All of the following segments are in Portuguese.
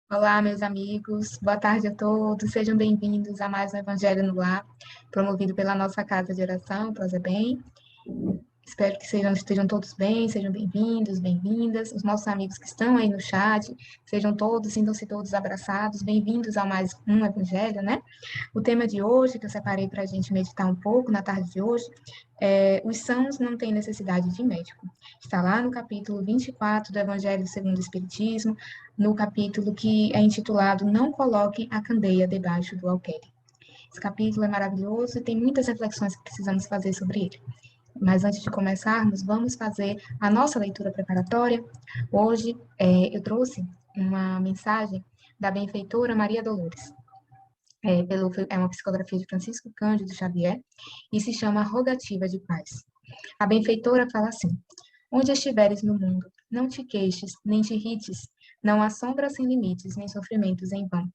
Olá, meus amigos. Boa tarde a todos. Sejam bem-vindos a mais um Evangelho no Lar, promovido pela nossa Casa de Oração, Prosebem. Espero que estejam todos bem, sejam bem-vindos, bem-vindas. Os nossos amigos que estão aí no chat, sejam todos, sintam-se todos abraçados. Bem-vindos a mais um Evangelho, né? O tema de hoje, que eu separei para a gente meditar um pouco na tarde de hoje, é os sãos não têm necessidade de médico. Está lá no capítulo 24 do Evangelho segundo o Espiritismo, no capítulo que é intitulado Não Coloquem a Candeia Debaixo do Alqueire. Esse capítulo é maravilhoso e tem muitas reflexões que precisamos fazer sobre ele. Mas antes de começarmos, vamos fazer a nossa leitura preparatória. Hoje eu trouxe uma mensagem da benfeitora Maria Dolores. É uma psicografia de Francisco Cândido Xavier e se chama Rogativa de Paz. A benfeitora fala assim: Onde estiveres no mundo, não te queixes, nem te irrites, não há sombra sem limites, nem sofrimentos em vão.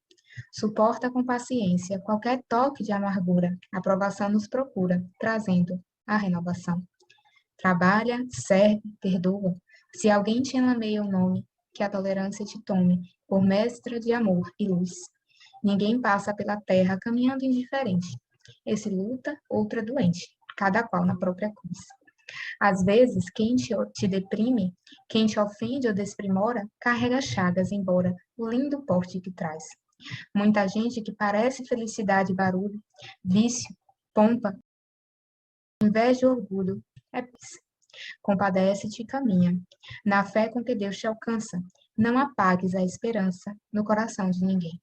Suporta com paciência qualquer toque de amargura, a aprovação nos procura, trazendo a renovação. Trabalha, serve, perdoa. Se alguém te lameia o nome, que a tolerância te tome, por mestra de amor e luz. Ninguém passa pela terra caminhando indiferente. Esse luta, outro é doente, cada qual na própria cruz. Às vezes, quem te deprime, quem te ofende ou desprimora, carrega chagas, embora o lindo porte que traz. Muita gente que parece felicidade e barulho, vício, pompa, inveja e orgulho, é paz. Compadece-te e caminha, na fé com que Deus te alcança. Não apagues a esperança no coração de ninguém.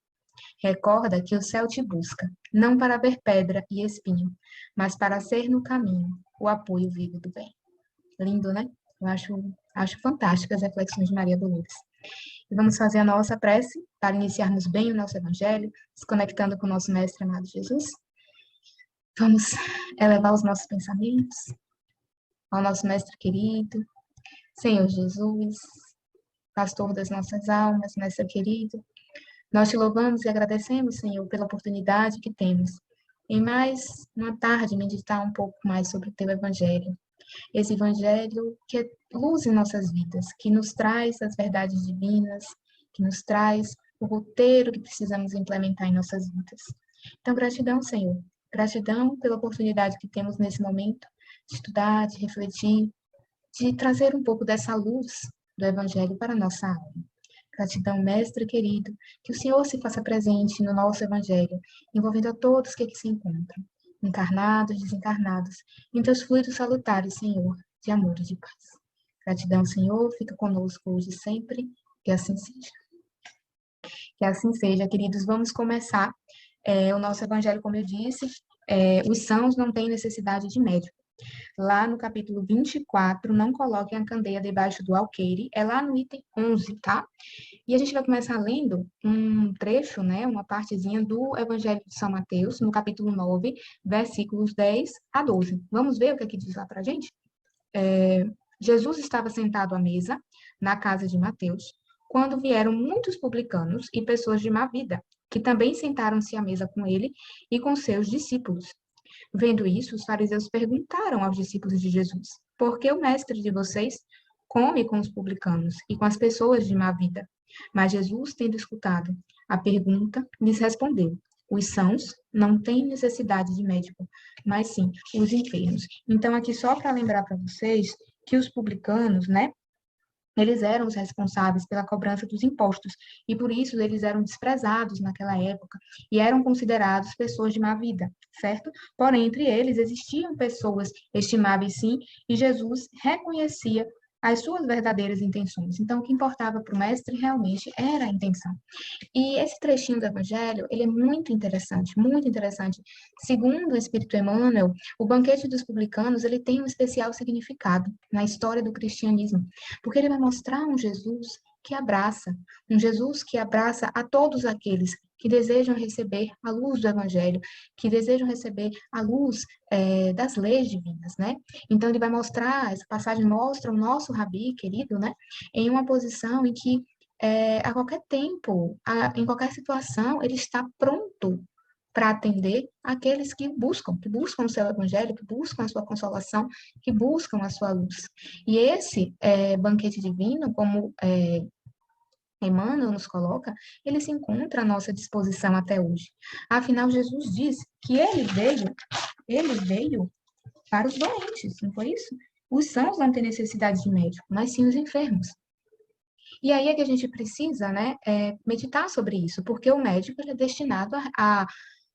Recorda que o céu te busca, não para ver pedra e espinho, mas para ser no caminho o apoio vivo do bem. Lindo, né? Eu acho fantásticas as reflexões de Maria Dolores. E vamos fazer a nossa prece para iniciarmos bem o nosso evangelho, se conectando com o nosso mestre amado Jesus. Vamos elevar os nossos pensamentos ao nosso mestre querido, Senhor Jesus, pastor das nossas almas, mestre querido. Nós te louvamos e agradecemos, Senhor, pela oportunidade que temos em mais uma tarde meditar um pouco mais sobre o teu evangelho. Esse evangelho que é luz em nossas vidas, que nos traz as verdades divinas, que nos traz o roteiro que precisamos implementar em nossas vidas. Então, gratidão, Senhor. Gratidão pela oportunidade que temos nesse momento de estudar, de refletir, de trazer um pouco dessa luz do evangelho para a nossa alma. Gratidão, mestre querido, que o Senhor se faça presente no nosso evangelho, envolvendo a todos que aqui se encontram, encarnados, desencarnados, em teus fluidos salutares, Senhor, de amor e de paz. Gratidão, Senhor, fica conosco hoje e sempre, que assim seja. Que assim seja, queridos. Vamos começar o nosso evangelho, como eu disse, os sãos não têm necessidade de médico. Lá no capítulo 24, não coloquem a candeia debaixo do alqueire, é lá no item 11, tá? E a gente vai começar lendo um trecho, né, uma partezinha do Evangelho de São Mateus, no capítulo 9, versículos 10 a 12. Vamos ver o que é que diz lá pra gente? Jesus estava sentado à mesa, na casa de Mateus, quando vieram muitos publicanos e pessoas de má vida, que também sentaram-se à mesa com ele e com seus discípulos. Vendo isso, os fariseus perguntaram aos discípulos de Jesus: Por que o mestre de vocês come com os publicanos e com as pessoas de má vida? Mas Jesus, tendo escutado a pergunta, lhes respondeu: Os sãos não têm necessidade de médico, mas sim os enfermos. Então, aqui só para lembrar para vocês que os publicanos, né, eles eram os responsáveis pela cobrança dos impostos, e por isso eles eram desprezados naquela época, e eram considerados pessoas de má vida, certo? Porém, entre eles existiam pessoas estimáveis sim, e Jesus reconhecia as suas verdadeiras intenções. Então, o que importava para o mestre realmente era a intenção. E esse trechinho do Evangelho, ele é muito interessante, muito interessante. Segundo o Espírito Emmanuel, o banquete dos publicanos, ele tem um especial significado na história do cristianismo, porque ele vai mostrar um Jesus que abraça a todos aqueles que desejam receber a luz do Evangelho, que desejam receber a luz das leis divinas, né? Então, ele vai mostrar, essa passagem mostra o nosso Rabi, querido, né? Em uma posição em que a qualquer tempo, em qualquer situação, ele está pronto para atender aqueles que buscam o seu evangelho, que buscam a sua consolação, que buscam a sua luz. E esse banquete divino, como Emmanuel nos coloca, ele se encontra à nossa disposição até hoje. Afinal, Jesus diz que ele veio para os doentes, não foi isso? Os sãos não têm necessidade de médico, mas sim os enfermos. E aí é que a gente precisa, né, meditar sobre isso, porque o médico ele é destinado a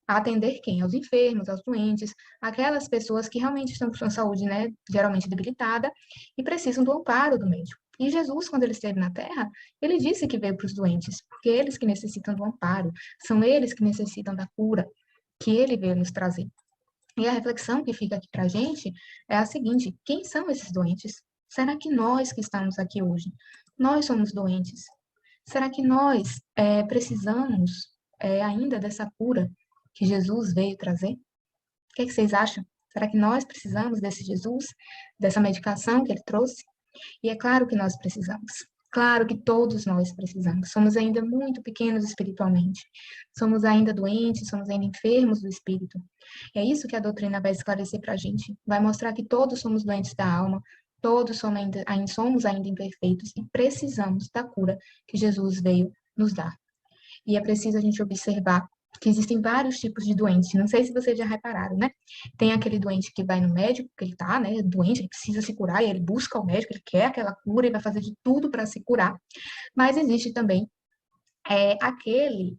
atender quem? Aos enfermos, aos doentes, aquelas pessoas que realmente estão com sua saúde, né, geralmente debilitada e precisam do amparo do médico. E Jesus, quando ele esteve na Terra, ele disse que veio para os doentes, porque eles que necessitam do amparo, são eles que necessitam da cura, que ele veio nos trazer. E a reflexão que fica aqui para a gente é a seguinte: quem são esses doentes? Será que nós que estamos aqui hoje, nós somos doentes? Será que nós precisamos ainda dessa cura que Jesus veio trazer? O que é que vocês acham? Será que nós precisamos desse Jesus, dessa medicação que ele trouxe? E é claro que nós precisamos. Claro que todos nós precisamos. Somos ainda muito pequenos espiritualmente. Somos ainda doentes, somos ainda enfermos do espírito. É isso que a doutrina vai esclarecer para a gente. Vai mostrar que todos somos doentes da alma, todos somos ainda imperfeitos e precisamos da cura que Jesus veio nos dar. E é preciso a gente observar que existem vários tipos de doentes. Não sei se vocês já repararam, né? Tem aquele doente que vai no médico, que ele tá, né, doente, ele precisa se curar, e ele busca o médico, ele quer aquela cura e vai fazer de tudo para se curar. Mas existe também aquele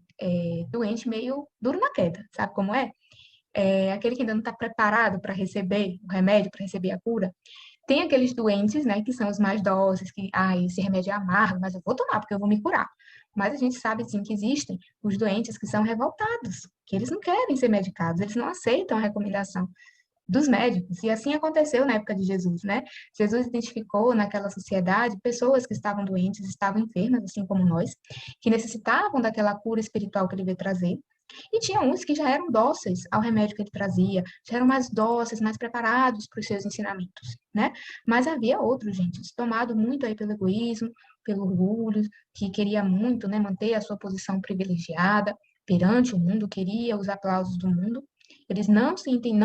doente meio duro na queda, sabe como é? Aquele que ainda não está preparado para receber o remédio, para receber a cura. Tem aqueles doentes, né, que são os mais dóceis, que, esse remédio é amargo, mas eu vou tomar porque eu vou me curar. Mas a gente sabe, sim, que existem os doentes que são revoltados, que eles não querem ser medicados, eles não aceitam a recomendação dos médicos. E assim aconteceu na época de Jesus, né? Jesus identificou naquela sociedade pessoas que estavam doentes, estavam enfermas, assim como nós, que necessitavam daquela cura espiritual que ele veio trazer. E tinha uns que já eram dóceis ao remédio que ele trazia, já eram mais dóceis, mais preparados para os seus ensinamentos, né? Mas havia outros, gente, tomado muito aí pelo egoísmo, pelo orgulho, que queria muito, né, manter a sua posição privilegiada perante o mundo, queria os aplausos do mundo. Eles não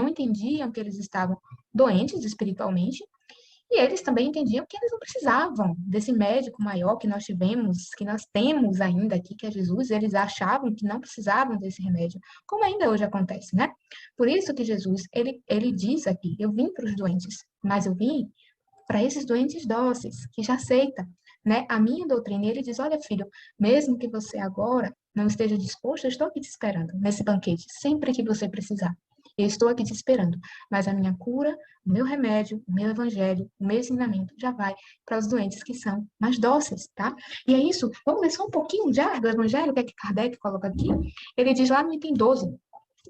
entendiam que eles estavam doentes espiritualmente, e eles também entendiam que eles não precisavam desse médico maior que nós tivemos, que nós temos ainda aqui, que é Jesus. Eles achavam que não precisavam desse remédio, como ainda hoje acontece, né? Por isso que Jesus, ele diz aqui, eu vim para os doentes, mas eu vim para esses doentes dóceis, que já aceita, né? A minha doutrina, ele diz, olha, filho, mesmo que você agora não esteja disposto, eu estou aqui te esperando, nesse banquete, sempre que você precisar. Eu estou aqui te esperando, mas a minha cura, o meu remédio, o meu evangelho, o meu ensinamento já vai para os doentes que são mais dóceis, tá? E é isso, vamos ler só um pouquinho já do evangelho, o que é que Kardec coloca aqui? Ele diz lá no item 12,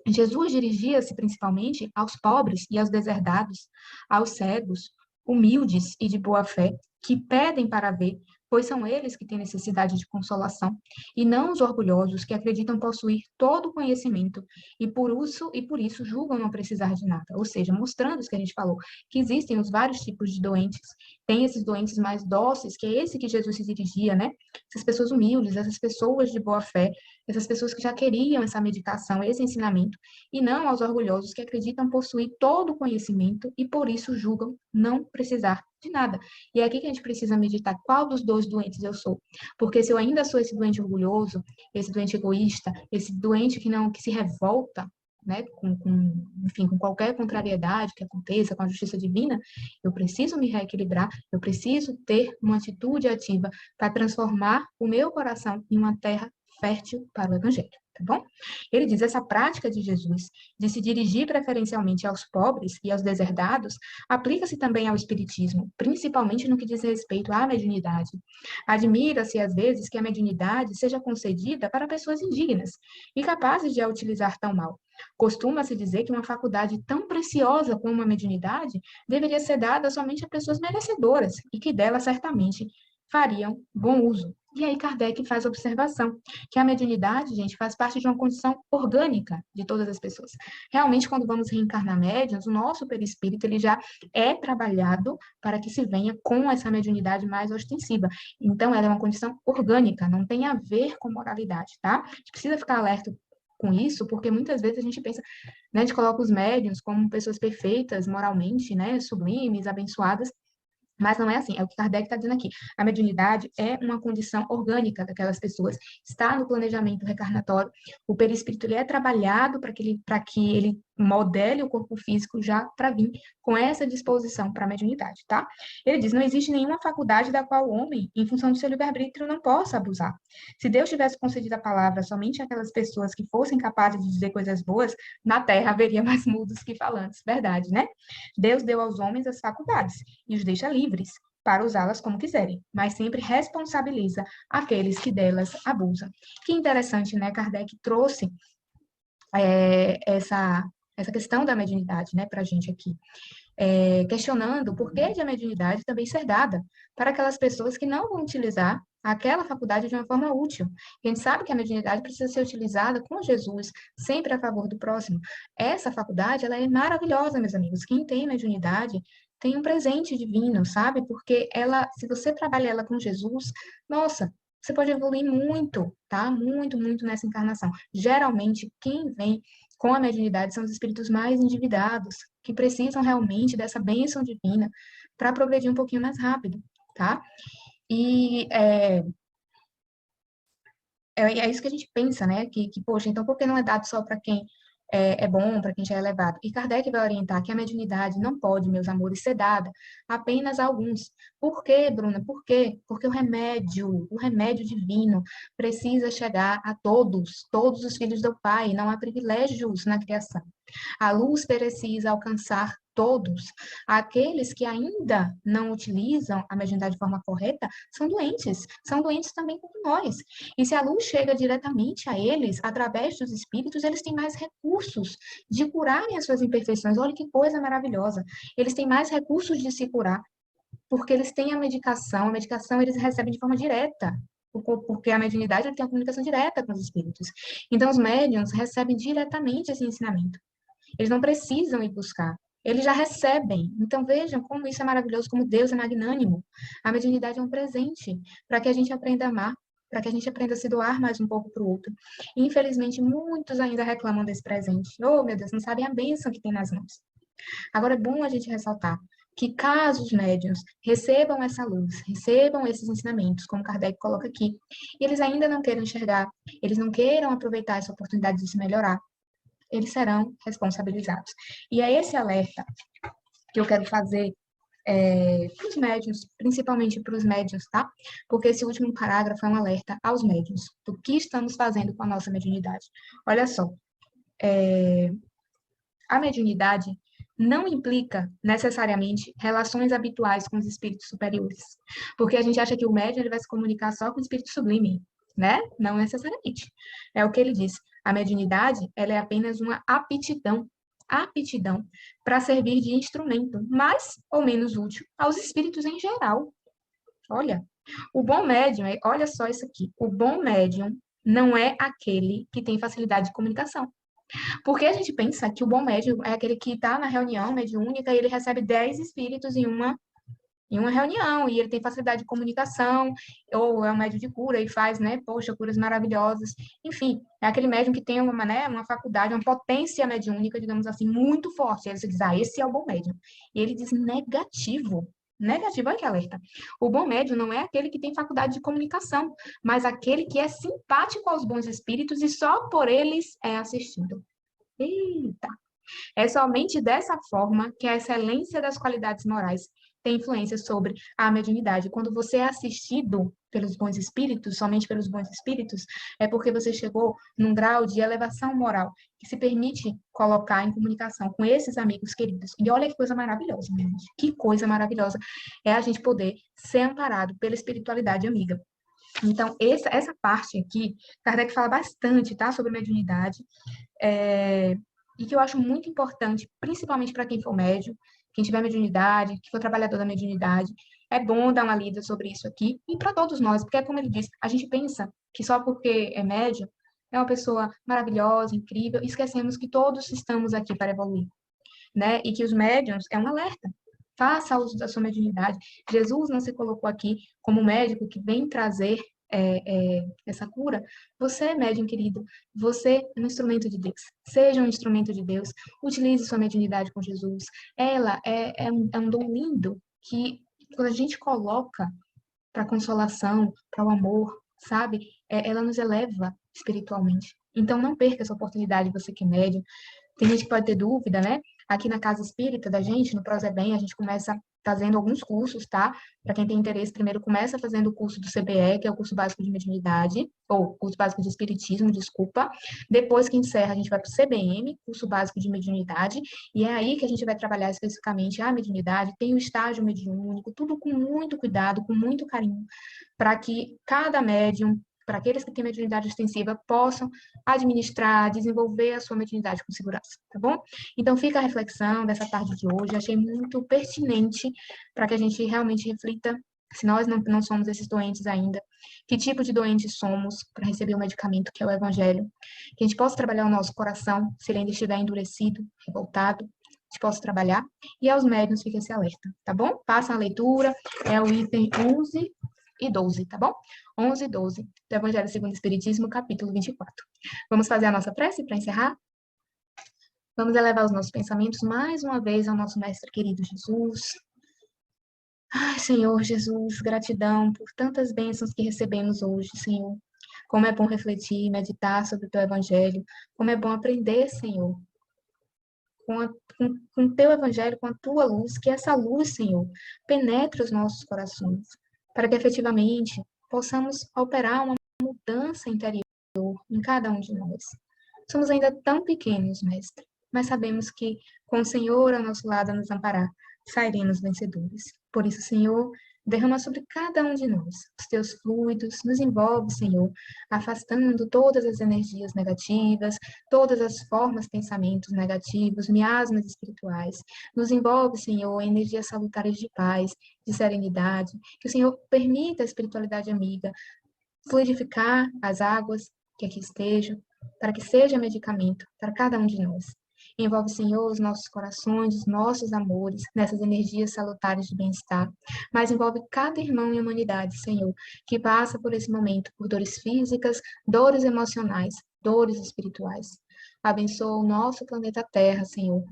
Jesus dirigia-se principalmente aos pobres e aos deserdados, aos cegos, humildes e de boa fé, que pedem para ver, pois são eles que têm necessidade de consolação, e não os orgulhosos que acreditam possuir todo o conhecimento e por isso julgam não precisar de nada. Ou seja, mostrando isso que a gente falou, que existem os vários tipos de doentes, tem esses doentes mais dóceis, que é esse que Jesus se dirigia, né? Essas pessoas humildes, essas pessoas de boa fé, essas pessoas que já queriam essa meditação, esse ensinamento, e não aos orgulhosos que acreditam possuir todo o conhecimento e por isso julgam não precisar de nada. E é aqui que a gente precisa meditar qual dos dois doentes eu sou. Porque se eu ainda sou esse doente orgulhoso, esse doente egoísta, esse doente que se revolta, né, enfim, com qualquer contrariedade que aconteça com a justiça divina, eu preciso me reequilibrar, eu preciso ter uma atitude ativa para transformar o meu coração em uma terra fértil para o Evangelho, tá bom? Ele diz, essa prática de Jesus, de se dirigir preferencialmente aos pobres e aos deserdados, aplica-se também ao Espiritismo, principalmente no que diz respeito à mediunidade. Admira-se, às vezes, que a mediunidade seja concedida para pessoas indignas e capazes de a utilizar tão mal. Costuma-se dizer que uma faculdade tão preciosa como a mediunidade deveria ser dada somente a pessoas merecedoras e que dela certamente fariam bom uso. E aí Kardec faz a observação que a mediunidade, gente, faz parte de uma condição orgânica de todas as pessoas. Realmente, quando vamos reencarnar médiuns, o nosso perispírito ele já é trabalhado para que se venha com essa mediunidade mais ostensiva. Então, ela é uma condição orgânica, não tem a ver com moralidade, tá? A gente precisa ficar alerta com isso, porque muitas vezes a gente pensa, né, a gente coloca os médiuns como pessoas perfeitas moralmente, né, sublimes, abençoadas, Mas não é assim, é o que Kardec está dizendo aqui. A mediunidade é uma condição orgânica daquelas pessoas, está no planejamento reencarnatório. O perispírito ele é trabalhado para que ele modele o corpo físico já para vir com essa disposição para a mediunidade, tá? Ele diz, não existe nenhuma faculdade da qual o homem, em função do seu livre-arbítrio, não possa abusar. Se Deus tivesse concedido a palavra somente àquelas pessoas que fossem capazes de dizer coisas boas, na Terra haveria mais mudos que falantes, verdade, né? Deus deu aos homens as faculdades e os deixa livres para usá-las como quiserem, mas sempre responsabiliza aqueles que delas abusam. Que interessante, né? Kardec trouxe essa questão da mediunidade, né, para a gente aqui, questionando o porquê de a mediunidade também ser dada para aquelas pessoas que não vão utilizar aquela faculdade de uma forma útil. A gente sabe que a mediunidade precisa ser utilizada com Jesus, sempre a favor do próximo. Essa faculdade, ela é maravilhosa, meus amigos. Quem tem mediunidade tem um presente divino, sabe? Porque ela, se você trabalha ela com Jesus, nossa, você pode evoluir muito, tá? Muito, muito nessa encarnação. Geralmente, quem vem com a mediunidade são os espíritos mais endividados, que precisam realmente dessa bênção divina para progredir um pouquinho mais rápido, tá? E é isso que a gente pensa, né? Poxa, então por que não é dado só para quem é bom, para quem já é elevado? E Kardec vai orientar que a mediunidade não pode, meus amores, ser dada apenas a alguns. Por quê, Bruna? Por quê? Porque o remédio divino, precisa chegar a todos, todos os filhos do Pai, não há privilégios na criação. A luz precisa alcançar todos. Aqueles que ainda não utilizam a mediunidade de forma correta são doentes também como nós. E se a luz chega diretamente a eles, através dos espíritos, eles têm mais recursos de curarem as suas imperfeições. Olha que coisa maravilhosa. Eles têm mais recursos de se curar, porque eles têm a medicação eles recebem de forma direta, porque a mediunidade tem uma comunicação direta com os espíritos. Então, os médiuns recebem diretamente esse ensinamento. Eles não precisam ir buscar. Eles já recebem. Então, vejam como isso é maravilhoso, como Deus é magnânimo. A mediunidade é um presente para que a gente aprenda a amar, para que a gente aprenda a se doar mais um pouco para o outro. E, infelizmente, muitos ainda reclamam desse presente. Oh, meu Deus, não sabem a bênção que tem nas mãos. Agora, é bom a gente ressaltar que caso os médiuns recebam essa luz, recebam esses ensinamentos, como Kardec coloca aqui, e eles ainda não queiram enxergar, eles não queiram aproveitar essa oportunidade de se melhorar, eles serão responsabilizados. E é esse alerta que eu quero fazer para os médiuns, principalmente para os médiuns, tá? Porque esse último parágrafo é um alerta aos médiuns do que estamos fazendo com a nossa mediunidade. Olha só, a mediunidade não implica necessariamente relações habituais com os espíritos superiores, porque a gente acha que o médium ele vai se comunicar só com o espírito sublime, né? Não necessariamente. É o que ele diz. A mediunidade, ela é apenas uma aptidão para servir de instrumento, mais ou menos útil aos espíritos em geral. Olha, o bom médium, olha só isso aqui. O bom médium não é aquele que tem facilidade de comunicação. Porque a gente pensa que o bom médium é aquele que está na reunião mediúnica e ele recebe 10 espíritos em uma reunião, e ele tem facilidade de comunicação, ou é um médium de cura e faz, né, poxa, curas maravilhosas. Enfim, é aquele médium que tem uma faculdade, uma potência mediúnica, digamos assim, muito forte. Aí você diz, esse é o bom médium. E ele diz negativo. Negativo, olha que alerta. O bom médium não é aquele que tem faculdade de comunicação, mas aquele que é simpático aos bons espíritos e só por eles é assistido. Eita! É somente dessa forma que a excelência das qualidades morais tem influência sobre a mediunidade. Quando você é assistido pelos bons espíritos, somente pelos bons espíritos, é porque você chegou num grau de elevação moral que se permite colocar em comunicação com esses amigos queridos. E olha que coisa maravilhosa, minha gente. Que coisa maravilhosa é a gente poder ser amparado pela espiritualidade amiga. Então, essa parte aqui, Kardec fala bastante, tá, sobre mediunidade, e que eu acho muito importante, principalmente para quem for médium, quem tiver mediunidade, que for trabalhador da mediunidade, é bom dar uma lida sobre isso aqui, e para todos nós, porque, como ele disse, a gente pensa que só porque é médium, é uma pessoa maravilhosa, incrível, e esquecemos que todos estamos aqui para evoluir, né? E que os médiums é um alerta. Faça uso da sua mediunidade. Jesus não se colocou aqui como médico que vem trazer essa cura. Você, médium querido, você é um instrumento de Deus. Seja um instrumento de Deus. Utilize sua mediunidade com Jesus. Ela é um dom lindo que quando a gente coloca para consolação, para o amor, sabe? Ela nos eleva espiritualmente. Então, não perca essa oportunidade, você que é médium. Tem gente que pode ter dúvida, né? Aqui na Casa Espírita da gente, no Prozebem, a gente começa fazendo alguns cursos, tá? Para quem tem interesse, primeiro começa fazendo o curso do CBE, que é o curso básico de mediunidade, ou curso básico de espiritismo, desculpa. Depois que encerra, a gente vai para o CBM, curso básico de mediunidade, e é aí que a gente vai trabalhar especificamente a mediunidade, tem o estágio mediúnico, tudo com muito cuidado, com muito carinho, para que cada médium, para aqueles que têm mediunidade extensiva, possam administrar, desenvolver a sua mediunidade com segurança, tá bom? Então, fica a reflexão dessa tarde de hoje, achei muito pertinente para que a gente realmente reflita se nós não somos esses doentes ainda, que tipo de doentes somos para receber o medicamento que é o Evangelho, que a gente possa trabalhar o nosso coração, se ele ainda estiver endurecido, revoltado, a gente possa trabalhar, e aos médiuns fica esse alerta, tá bom? Passa a leitura, é o item 11 e 12, tá bom? 11 e 12 do Evangelho segundo o Espiritismo, capítulo 24. Vamos fazer a nossa prece para encerrar? Vamos elevar os nossos pensamentos mais uma vez ao nosso Mestre querido Jesus. Ai, Senhor Jesus, gratidão por tantas bênçãos que recebemos hoje, Senhor. Como é bom refletir, meditar sobre o Teu Evangelho. Como é bom aprender, Senhor, com o Teu Evangelho, com a Tua luz, que essa luz, Senhor, penetre os nossos corações, para que efetivamente possamos operar uma mudança interior em cada um de nós. Somos ainda tão pequenos, Mestre, mas sabemos que com o Senhor ao nosso lado a nos amparar, sairemos vencedores. Por isso, Senhor, derrama sobre cada um de nós os teus fluidos, nos envolve, Senhor, afastando todas as energias negativas, todas as formas, pensamentos negativos, miasmas espirituais. Nos envolve, Senhor, em energias salutares de paz, de serenidade, que o Senhor permita a espiritualidade amiga fluidificar as águas que aqui estejam, para que seja medicamento para cada um de nós. Envolve, Senhor, os nossos corações, os nossos amores, nessas energias salutares de bem-estar, mas envolve cada irmão em humanidade, Senhor, que passa por esse momento, por dores físicas, dores emocionais, dores espirituais. Abençoa o nosso planeta Terra, Senhor,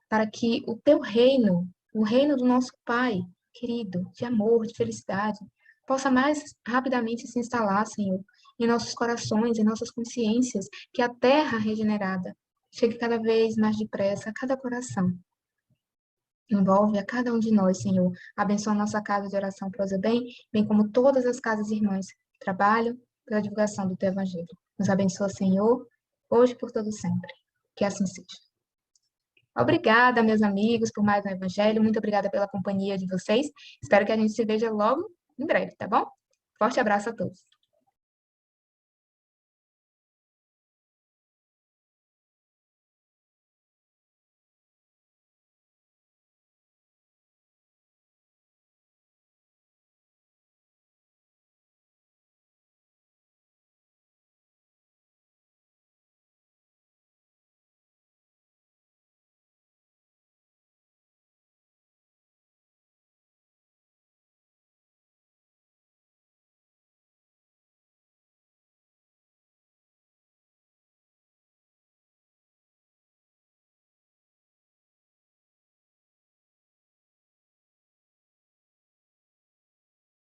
para que o teu reino, o reino do nosso Pai, querido, de amor, de felicidade, possa mais rapidamente se instalar, Senhor, em nossos corações, em nossas consciências, que a terra regenerada chegue cada vez mais depressa a cada coração. Envolve a cada um de nós, Senhor. Abençoa a nossa casa de oração Prosa Bem, bem como todas as casas irmãs que trabalham pela divulgação do Teu Evangelho. Nos abençoa, Senhor, hoje e por todo sempre. Que assim seja. Obrigada, meus amigos, por mais um Evangelho. Muito obrigada pela companhia de vocês. Espero que a gente se veja logo em breve, tá bom? Forte abraço a todos.